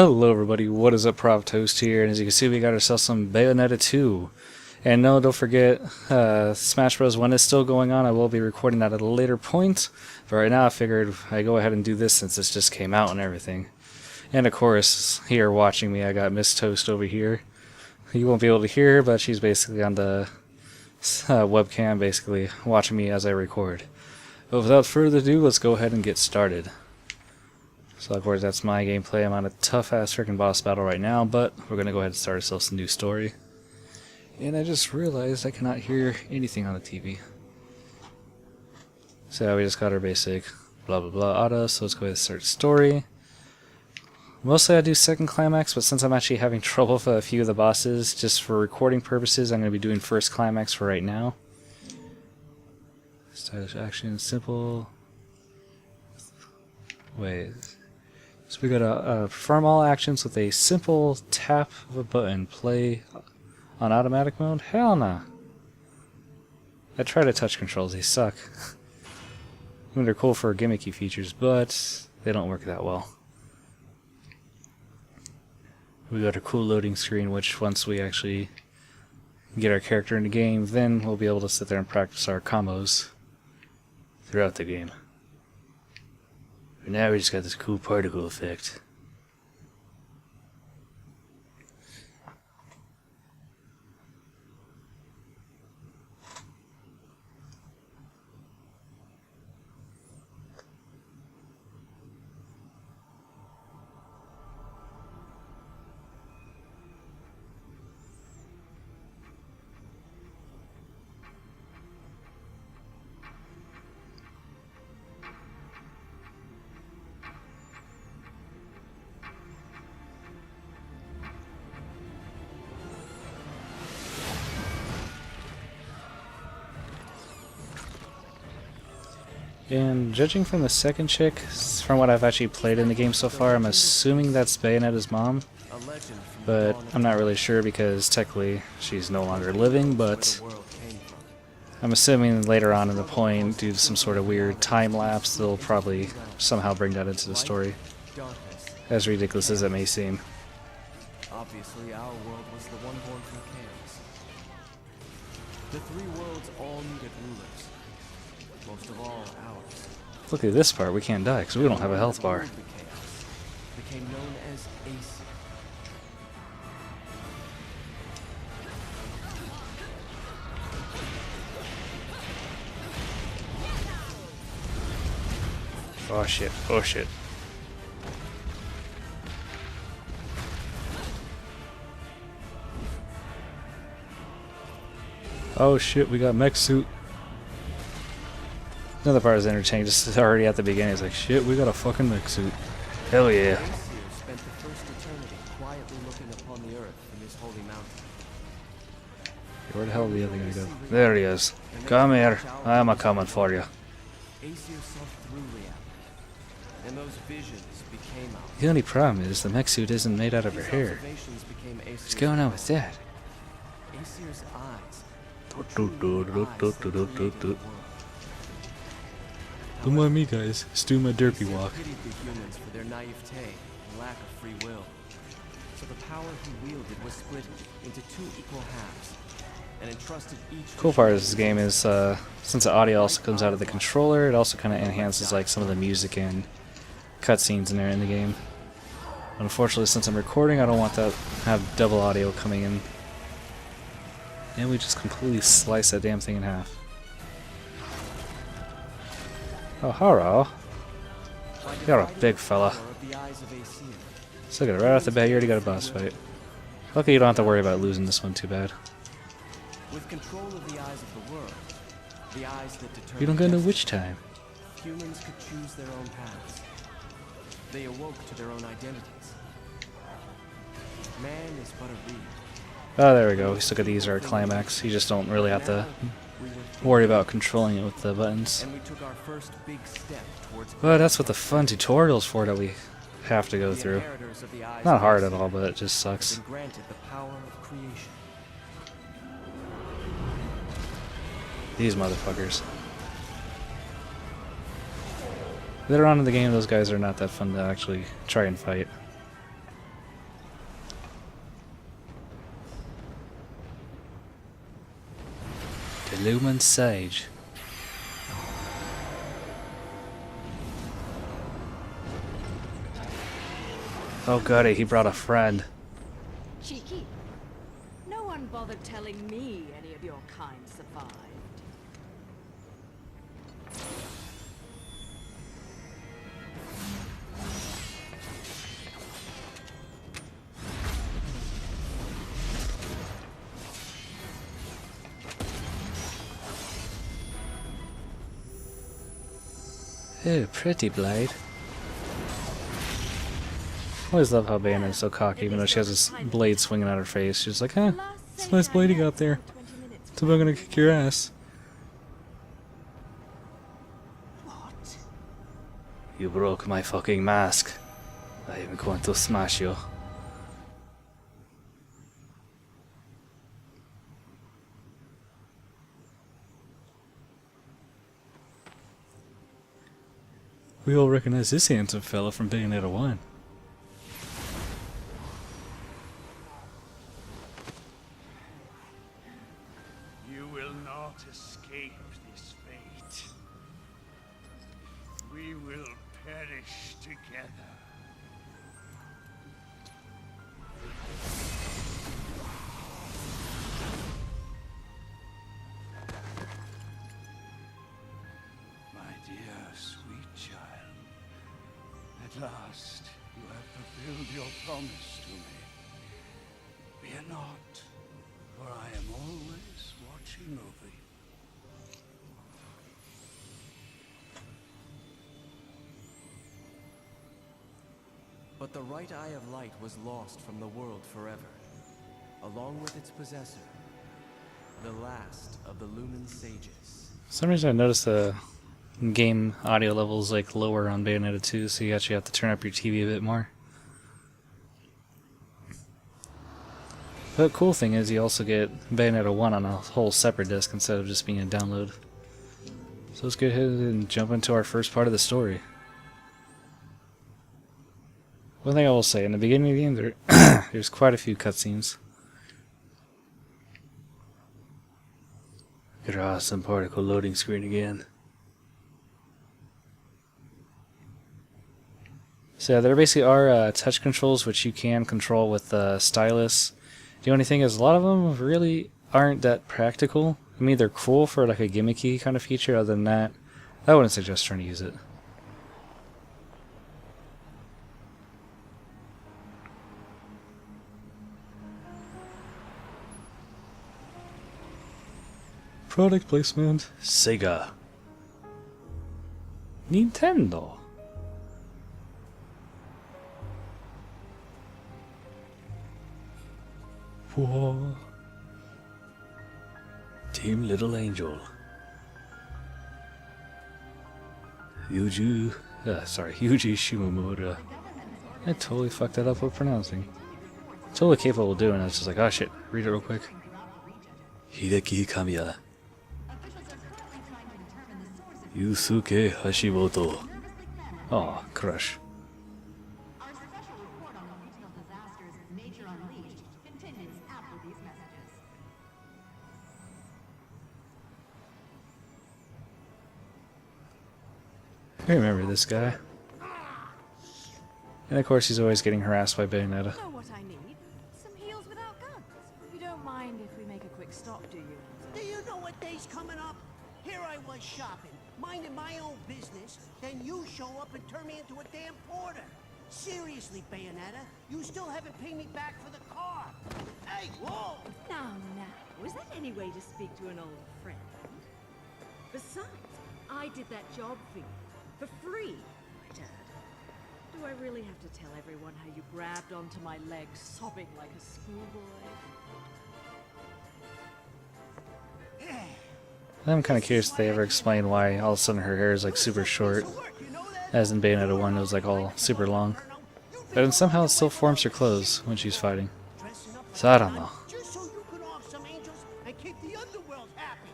Hello everybody, what is up, Prof Toast here, and as you can see we got ourselves some Bayonetta 2. And no, don't forget, Smash Bros. 1 is still going on. I will be recording that at a later point, but right now I figured I'd go ahead and do this since this just came out and everything. And of course, here watching me I got Miss Toast over here. You won't be able to hear her, but she's basically on the webcam, basically watching me as I record. But without further ado, let's go ahead and get started. So of course that's my gameplay. I'm on a tough ass freaking boss battle right now, but we're gonna go ahead and start ourselves a new story. And I just realized I cannot hear anything on the TV. So we just got our basic blah blah blah auto, so let's go ahead and start story. Mostly I do second climax, but since I'm actually having trouble with a few of the bosses, just for recording purposes, I'm going to be doing first climax for right now. Stylish action, simple. Wait. So we gotta perform all actions with a simple tap of a button. Play on automatic mode? Hell nah. I try to touch controls, they suck. I mean, they're cool for gimmicky features, but they don't work that well. We got a cool loading screen, which once we actually get our character in the game, then we'll be able to sit there and practice our combos throughout the game. But now we just got this cool particle effect. And judging from the second chick, from what I've actually played in the game so far, I'm assuming that's Bayonetta's mom. But I'm not really sure because technically she's no longer living, but I'm assuming later on in the point, due to some sort of weird time lapse, they'll probably somehow bring that into the story. As ridiculous as it may seem. Obviously, our world was the one born from chaos. The three worlds all needed rulers. Most of all, ours. Look at this part, we can't die because we don't have a health bar. Became known as Aesir. Oh shit, oh shit. Oh shit, we got mech suit. Another part is entertaining, just already at the beginning, it's like, shit, we got a fucking mech suit. Hell yeah. Aesir spent the first eternity quietly looking upon the earth from his holy mountain. Where the hell are the other guy go? There he is. Come here, I'm a-coming for you. Aesir saw through reality, and those visions became ours. The only problem is the mech suit isn't made out of her hair. Observations became What's Aesir's going on with that? Aesir's eyes. were truly the eyes that created the world. Don't mind me, guys. Just do my derpy Aesir walk. pitied the humans for their naivete and lack of free will. So the power he wielded was split into two equal halves, and entrusted each. Cool part of this game is, since the audio also comes out of the controller, it also kind of enhances like some of the music and cutscenes in there in the game. Unfortunately, since I'm recording, I don't want that have double audio coming in. And we just completely slice that damn thing in half. Oh, hello. You're a big fella. So good, right off the bat, you already got a boss fight. Luckily, you don't have to worry about losing this one too bad. With control of the eyes of the world, the eyes that determine You don't get no destiny, witch time. humans could choose their own paths. They awoke to their own identities. Man is but a reed. Oh, there we go. We still got to use our climax. You just don't really have to worry about controlling it with the buttons. And we took our first big step towards But that's what the fun tutorial's for that we have to go the through. inheritors of the eyes Not of hard at Aesir all, but it just have sucks. been granted the power of creation. These motherfuckers. Later on in the game, those guys are not that fun to actually try and fight. Lumen Sage. Oh goody, he brought a friend. Cheeky. No one bothered telling me any of your kind survived. Ew, pretty blade. I always love how Bayonetta's so cocky, even though she has this blade swinging at her face. She's like, huh, it's a nice blade you got there. So I'm gonna kick your ass. What? You broke my fucking mask. I am going to smash you. We all recognize this handsome fella from Bayonetta 1. You will not escape this fate. We will perish together. My dear, sweet child, at last you have fulfilled your promise to me. Fear not, for I am always watching over you. But the right Eye of Light was lost from the world forever, along with its possessor, the last of the Lumen Sages. For some reason I noticed the game audio levels like lower on Bayonetta 2, so you actually have to turn up your TV a bit more. But the cool thing is you also get Bayonetta 1 on a whole separate disc instead of just being a download. So let's go ahead and jump into our first part of the story. One thing I will say, in the beginning of the game there's quite a few cutscenes. Get our awesome particle loading screen again. So yeah, there basically are touch controls which you can control with the stylus. The only thing is a lot of them really aren't that practical. I mean, they're cool for like a gimmicky kind of feature. Other than that, I wouldn't suggest trying to use it. Product placement: Sega, Nintendo. Whoa. Team Little Angel. Yuji Shimomura. I totally fucked that up with pronouncing. Totally capable of doing it. It's just like, oh shit, read it real quick. Hideki Kamiya. Yusuke Hashimoto. Oh, crush. Our special report on the retail disasters Nature Unleashed continues after these messages. I remember this guy. And of course he's always getting harassed by Bayonetta. Know what I need? Some heels without guns. You don't mind if we make a quick stop, do you? Do you know what day's coming up? Here I was shopping, minding my own business, then you show up and turn me into a damn porter. Seriously, Bayonetta, you still haven't paid me back for the car. Hey, whoa! Now, is that any way to speak to an old friend? Besides, I did that job for you. For free, might add. Do I really have to tell everyone how you grabbed onto my leg, sobbing like a schoolboy? I'm kind of curious if they ever explain why all of a sudden her hair is like super short. As in Bayonetta 1, it was like all super long. But then somehow it still forms her clothes when she's fighting. So I don't know. Just so you can off some angels and keep the underworld happy.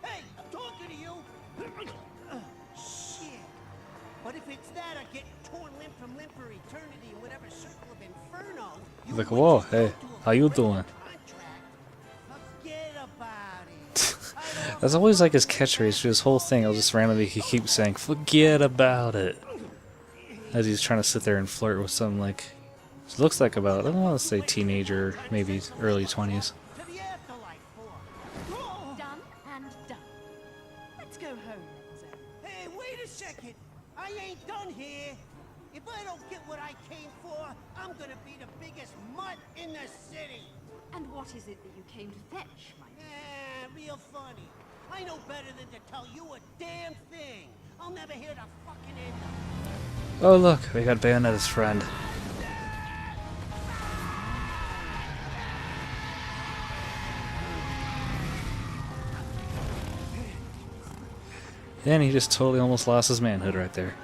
Hey, I'm talking to you. Shit. But if it's that or getting torn limb from limb for eternity in whatever circle of inferno, you Like, would whoa, just hey, go to a how you friendly doing? contract. Forget about it. I don't That's always like his catchphrase through this whole thing. I'll just randomly he keeps saying, "Forget about it," as he's trying to sit there and flirt with some like, it looks like about, I don't know, let's say teenager, maybe early 20s. To the afterlife for. Done and done. Let's go home, Enzo. Hey, wait a second. I ain't done here. If I don't get what I came for, I'm gonna be the biggest mutt in the city. And what is it that you came to fetch, my dear? Real funny. I know better than to tell you a damn thing. I'll never hear the fucking end of it. Oh look, we got Bayonetta's friend. And he just totally almost lost his manhood right there.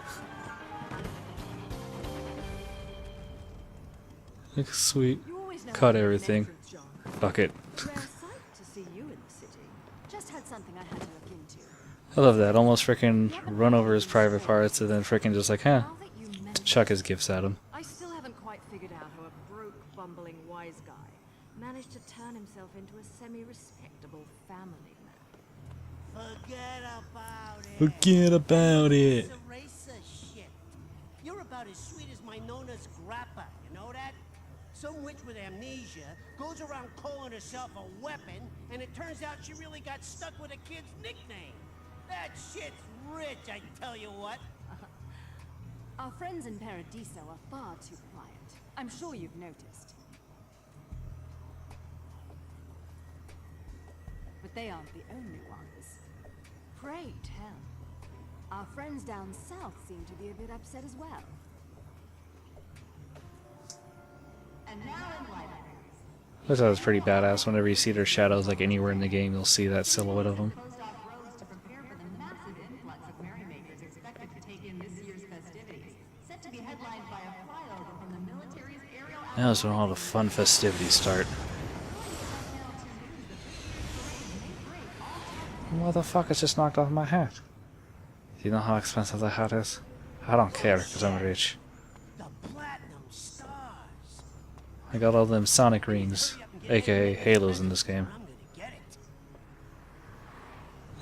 Looks sweet. You always know Cut how to make an everything. entrance, John. Fuck it. Rare sight to see you in the city. Just had something I had to look into. I love that. Almost freaking run over his private parts and then freaking just like, huh, Now that you mention chuck his gifts at him. I still haven't quite figured out how a broke, bumbling wise guy managed to turn himself into a semi-respectable family man. Forget about it. Forget about it. It's eraser shit. You're about as sweet as my Nona's grappa, you know that? Some witch with amnesia goes around calling herself a weapon, and it turns out she really got stuck with a kid's nickname. That shit's rich, I tell you what. Our friends in Paradiso are far too quiet. I'm sure you've noticed. But they aren't the only ones. Pray tell. Our friends down south seem to be a bit upset as well. And now in life. I thought it was pretty badass. Whenever you see their shadows like anywhere in the game, you'll see that silhouette of them. Closed off roads to prepare for the massive influx of merrymakers expected to take in this year's festivities. Set to be headlined by a flyover from the military's aerial. Now is when all the fun festivities start. Motherfuckers just knocked off my hat. Do you know how expensive the hat is? I don't care, because I'm rich. The platinum stars. I got all them Sonic rings, aka Halos in this game. I'm gonna get it.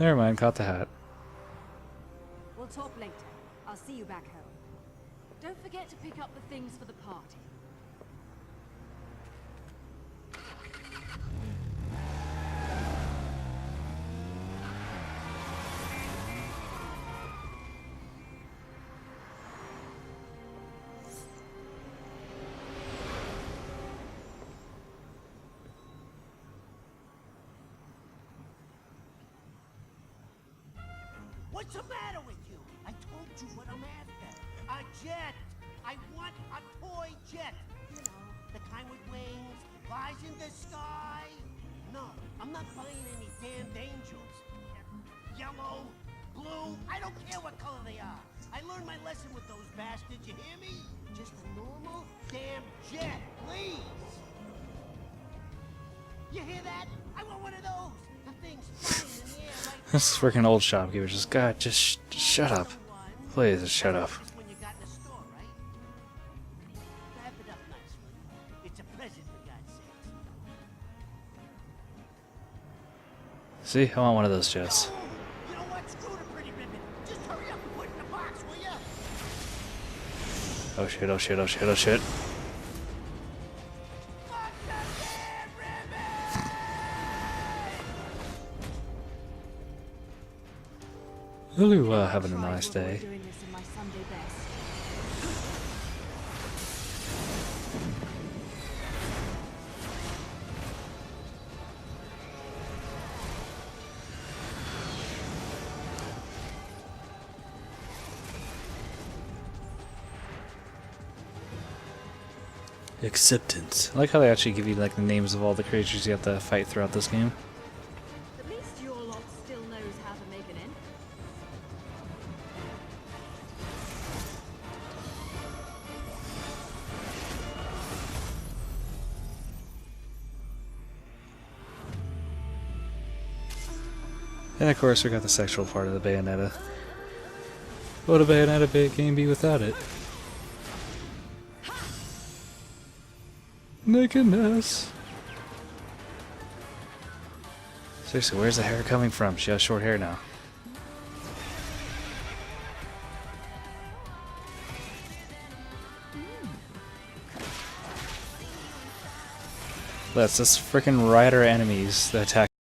Never mind, caught the hat. We'll talk later. I'll see you back home. Don't forget to pick up the things for the party. What's the matter with you? I told you what I'm after. A jet. I want a toy jet. You know, the kind with wings, flies in the sky. No, I'm not buying any damned angels. Yellow, blue, I don't care what color they are. I learned my lesson with those bastards, you hear me? Just a normal damn jet, please. You hear that? I want one of those. The thing's flying in the air like This freaking old shopkeeper just, God, just shut up. Please, just shut up. When you got in the store, right? Wrap it up nicely. It's a present, for God's sake. See, I want one of those jets. You know what? Screw the pretty ribbon. Just hurry up and put it in the box, will ya? Oh shit, oh shit, oh shit, oh shit. Fuck the damn ribbon! Ooh, having a nice day. Doing this in my Sunday best. Acceptance. I like how they actually give you like the names of all the creatures you have to fight throughout this game. At least your lot still knows how to make an entrance. And of course we got the sexual part of the Bayonetta. What would a Bayonetta game be without it? Nakedness. Seriously, where's the hair coming from? She has short hair now. Let's just freaking ride our enemies that attack.